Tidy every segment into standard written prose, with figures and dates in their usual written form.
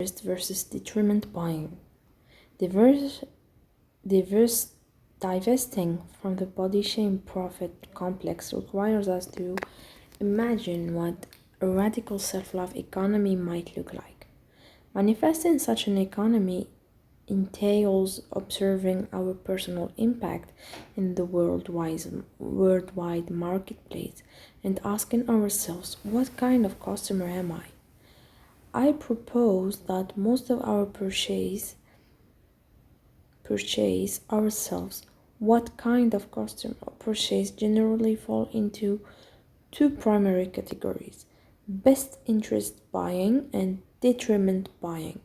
interest versus detriment buying. Diverse, diverse divesting from the body shame profit complex requires us to imagine what a radical self love economy might look like. Manifesting such an economy entails observing our personal impact in the worldwide marketplace and asking ourselves, what kind of customer am I? I propose that most of our purchase ourselves what kind of customer purchase generally fall into two primary categories: best interest buying and detriment buying.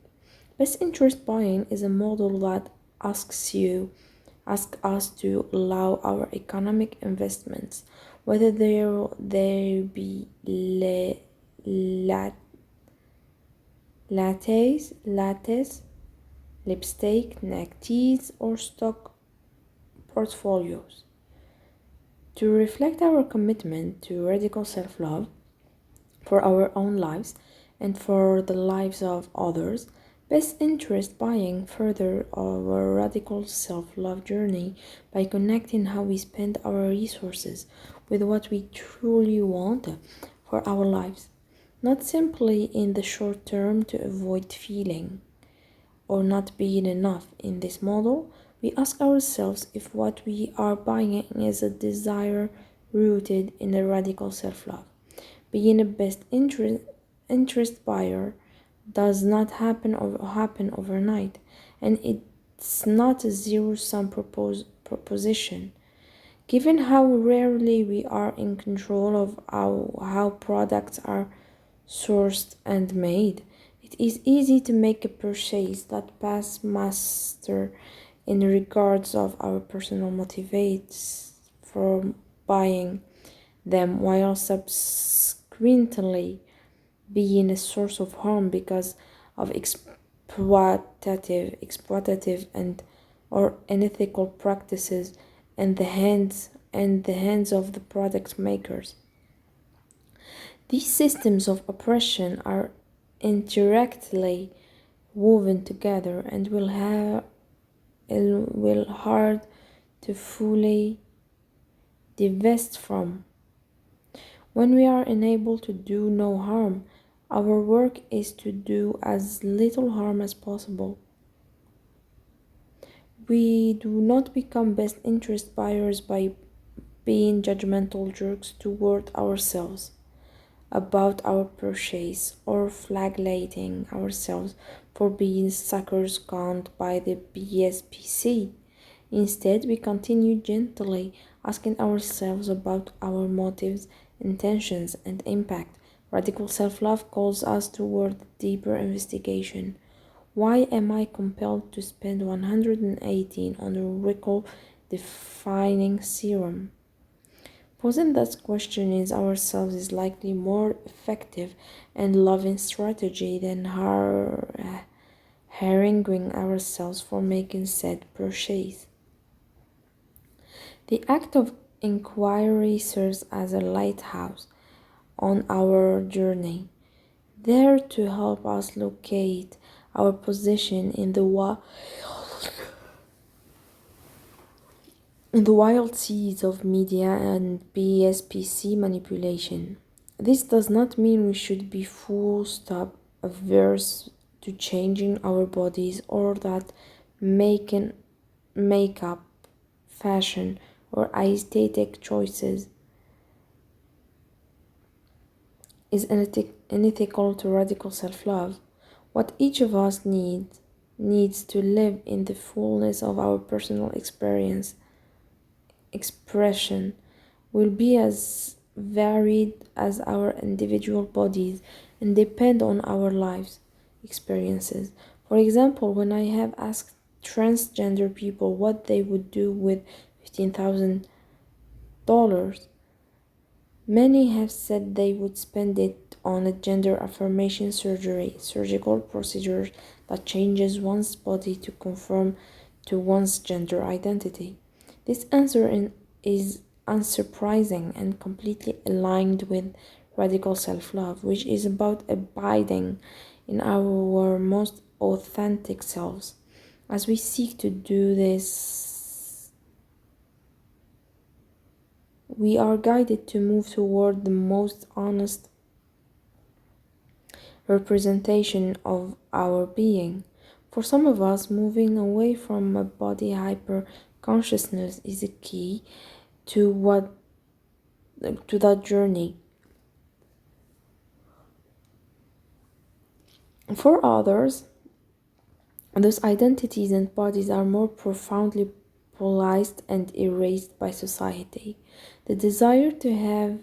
Best interest buying is a model that asks us to allow our economic investments, whether they be lattes, lipstick, neck teas, or stock portfolios, to reflect our commitment to radical self-love for our own lives and for the lives of others. Best interest buying further our radical self-love journey by connecting how we spend our resources with what we truly want for our lives, not simply in the short term to avoid feeling or not being enough. In this model, we ask ourselves if what we are buying is a desire rooted in a radical self-love. Being a best interest buyer does not happen overnight, and it's not a zero-sum proposition. Given how rarely we are in control of how products are sourced and made, it is easy to make a purchase that passes muster in regards of our personal motivates for buying them, while subsequently being a source of harm because of exploitative and or unethical practices in the hands of the product makers. These systems of oppression are indirectly woven together and will hard to fully divest from. When we are unable to do no harm, our work is to do as little harm as possible. We do not become best interest buyers by being judgmental jerks toward ourselves about our purchase or flagellating ourselves for being suckers conned by the BSPC. Instead, we continue gently asking ourselves about our motives, intentions, and impact. Radical self-love calls us toward deeper investigation. Why am I compelled to spend 118 on a recall defining serum? Posing that question in ourselves is likely more effective and loving strategy than haranguing ourselves for making said purchase. The act of inquiry serves as a lighthouse on our journey, there to help us locate our position in the wild seas of media and BSPC manipulation. This does not mean we should be full stop averse to changing our bodies or that making makeup, fashion, or aesthetic choices is unethical to radical self-love. What each of us needs to live in the fullness of our personal expression will be as varied as our individual bodies and depend on our lives experiences. For example, when I have asked transgender people what they would do with $15,000, many have said they would spend it on a gender affirmation surgical procedure that changes one's body to conform to one's gender identity. This answer is unsurprising and completely aligned with radical self-love, which is about abiding in our most authentic selves. As we seek to do this, we are guided to move toward the most honest representation of our being. For some of us, moving away from a body hyper consciousness is a key to that journey. For others, those identities and bodies are more profoundly polarized and erased by society. The desire to have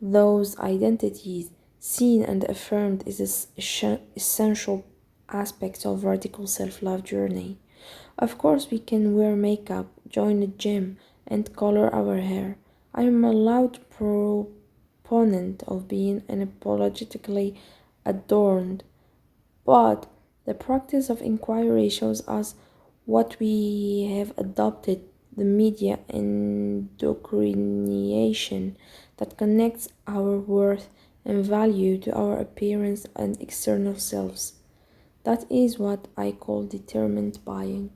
those identities seen and affirmed is an essential aspect of radical self-love journey. Of course, we can wear makeup, join a gym, and color our hair. I am a loud proponent of being unapologetically adorned, but the practice of inquiry shows us what we have adopted: the media indoctrination that connects our worth and value to our appearance and external selves. That is what I call determined buying.